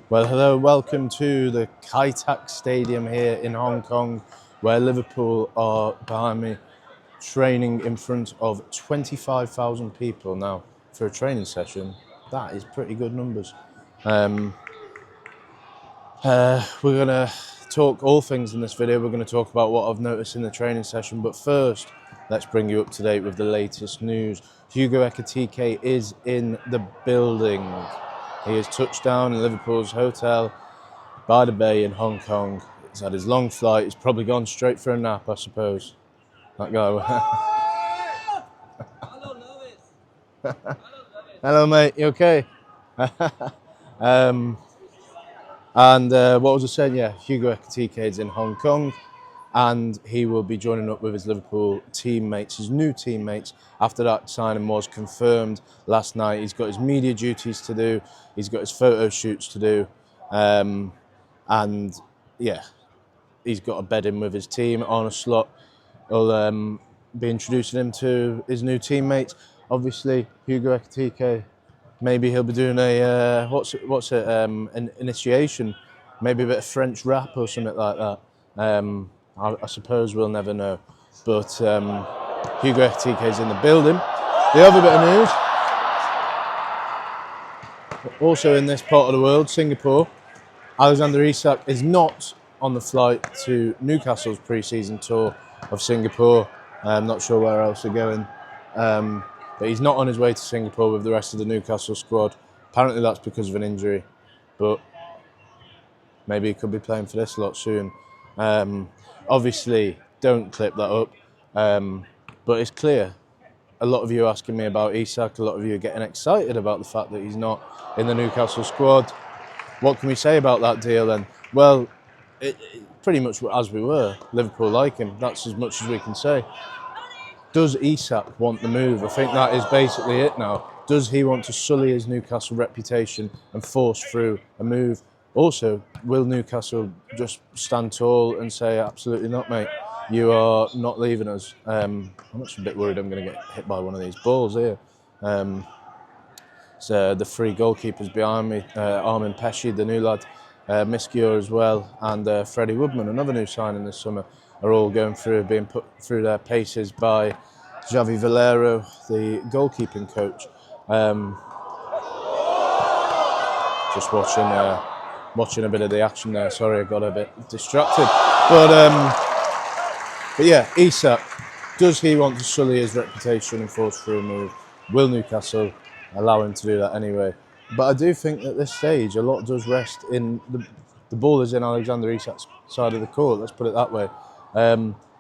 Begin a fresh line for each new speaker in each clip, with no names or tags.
Well, hello, welcome to the Kai Tak Stadium here in Hong Kong, where Liverpool are behind me training in front of 25,000 people. Now, for a training session, that is pretty good numbers. We're going to talk all things in this video. We're going to talk about what I've noticed in the training session, but first, let's bring you up to date with the latest news. Hugo Ekitike is in the building. He has touched down in Liverpool's hotel by the bay in Hong Kong. He's had his long flight. He's probably gone straight for a nap, I suppose. That guy. Hello, mate. You okay? What was I saying? Yeah, Hugo Ekitike is in Hong Kong, and he will be joining up with his Liverpool teammates, his new teammates, after that signing was confirmed last night. He's got his media duties to do. He's got his photo shoots to do. And yeah, he's got a bed in with his team on a slot. He'll be introducing him to his new teammates. Obviously, Hugo Ekitike, maybe he'll be doing a an initiation, maybe a bit of French rap or something like that. I suppose we'll never know. But Hugo Ekitike is in the building. The other bit of news, also in this part of the world, Singapore, Alexander Isak is not on the flight to Newcastle's pre-season tour of Singapore. I'm not sure where else they're going, but he's not on his way to Singapore with the rest of the Newcastle squad. Apparently that's because of an injury, but maybe he could be playing for this lot soon. Obviously, don't clip that up, but it's clear. A lot of you are asking me about Isak, a lot of you are getting excited about the fact that he's not in the Newcastle squad. What can we say about that deal then? Well, pretty much as we were. Liverpool like him. That's as much as we can say. Does Isak want the move? I think that is basically it now. Does he want to sully his Newcastle reputation and force through a move? Also, will Newcastle just stand tall and say, absolutely not, mate? You are not leaving us. I'm actually a bit worried I'm going to get hit by one of these balls here. So the three goalkeepers behind me, Armin Pesci, the new lad, Miskior as well, and Freddie Woodman, another new signing this summer, are all going through, being put through their paces by Javi Valero, the goalkeeping coach. Just watching a bit of the action there. Sorry, I got a bit distracted. But yeah, Isak, does he want to sully his reputation and force through a move? Will Newcastle allow him to do that anyway? But I do think at this stage, a lot does rest in the ball is in Alexander Isak's side of the court. Let's put it that way.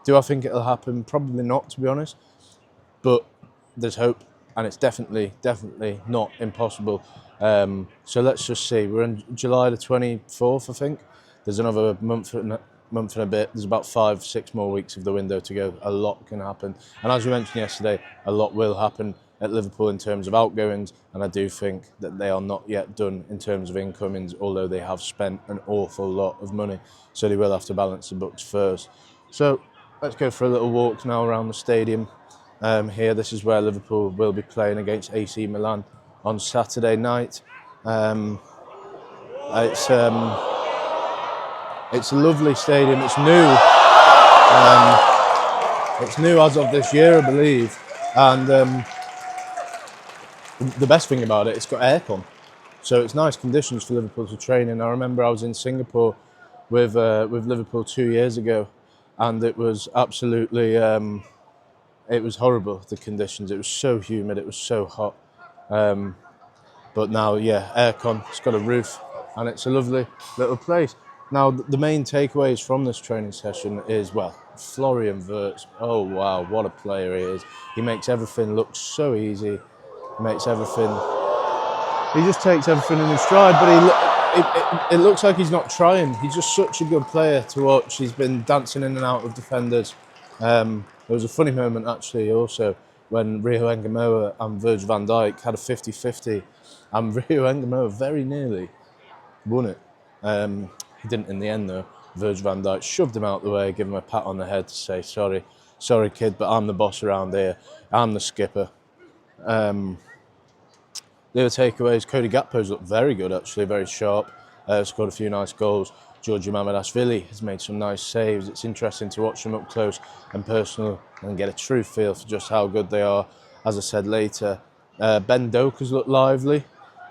Do I think it'll happen? Probably not, to be honest. But there's hope, and it's definitely not impossible. So let's just see. We're in July the 24th, I think. There's another month and a bit. There's about 5-6 more weeks of the window to go. A lot can happen, and as we mentioned yesterday, a lot will happen at Liverpool in terms of outgoings, and I do think that they are not yet done in terms of incomings, although they have spent an awful lot of money, so they will have to balance the books first. So let's go for a little walk now around the stadium. Here, this is where Liverpool will be playing against AC Milan on Saturday night. It's a lovely stadium. It's new. It's new as of this year, I believe. And the best thing about it, it's got aircon. So it's nice conditions for Liverpool to train in. I remember I was in Singapore with Liverpool 2 years ago, and it was absolutely, it was horrible, the conditions. It was so humid, it was so hot. But now, yeah, aircon, it's got a roof, and it's a lovely little place. Now, the main takeaways from this training session is, well, Florian Wirtz. Oh, wow, what a player he is. He makes everything look so easy. He makes everything... He just takes everything in his stride, but it looks like he's not trying. He's just such a good player to watch. He's been dancing in and out of defenders. There was a funny moment, actually, also, when Rio Engamoa and Virgil van Dijk had a 50-50, and Rio Engamoa very nearly won it. He didn't in the end, though. Virgil van Dijk shoved him out the way, gave him a pat on the head to say, sorry kid, but I'm the boss around here. I'm the skipper. The other takeaways, Cody Gakpo's looked very good, actually, very sharp. scored a few nice goals. Georgi Mamadashvili has made some nice saves. It's interesting to watch them up close and personal and get a true feel for just how good they are. As I said later, Ben Doak has looked lively.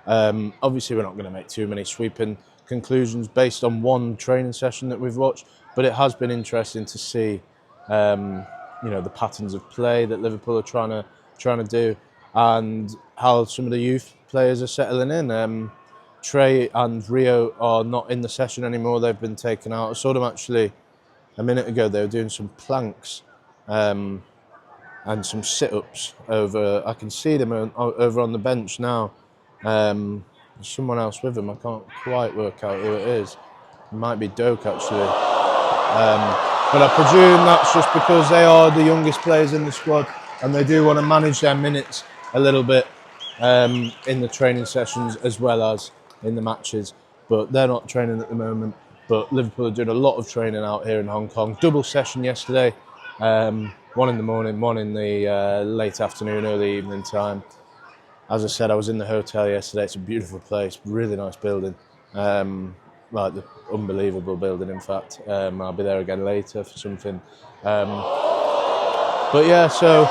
Obviously, we're not going to make too many sweeping conclusions based on one training session that we've watched, but it has been interesting to see, the patterns of play that Liverpool are trying to do, and how some of the youth players are settling in. Trey and Rio are not in the session anymore. They've been taken out. I saw them actually a minute ago. They were doing some planks and some sit-ups over. I can see them over on the bench now. There's someone else with them. I can't quite work out who it is. It might be Doak actually. But I presume that's just because they are the youngest players in the squad and they do want to manage their minutes a little bit in the training sessions as well as in the matches. But they're not training at the moment. But Liverpool are doing a lot of training out here in Hong Kong. Double session yesterday. One in the morning, one in the late afternoon, early evening time. As I said, I was in the hotel yesterday. It's a beautiful place, really nice building. Like the unbelievable building, in fact. I'll be there again later for something. But yeah, so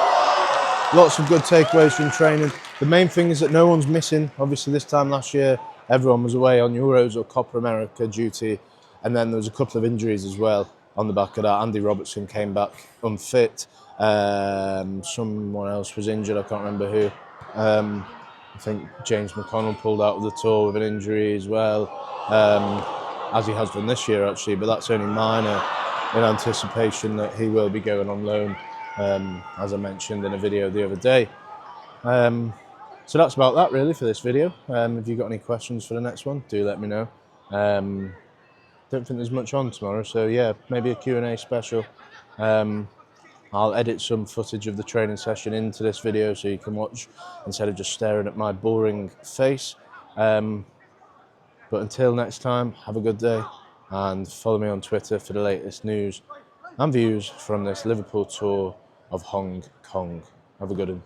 lots of good takeaways from training. The main thing is that no one's missing. Obviously, this time last year, everyone was away on Euros or Copa America duty. And then there was a couple of injuries as well on the back of that. Andy Robertson came back unfit. Someone else was injured, I can't remember who. I think James McConnell pulled out of the tour with an injury as well, as he has done this year actually, but that's only minor in anticipation that he will be going on loan, as I mentioned in a video the other day. So that's about that really for this video. If you've got any questions for the next one, do let me know. Don't think there's much on tomorrow, so yeah, maybe a Q&A special. I'll edit some footage of the training session into this video so you can watch instead of just staring at my boring face. But until next time, have a good day and follow me on Twitter for the latest news and views from this Liverpool tour of Hong Kong. Have a good one.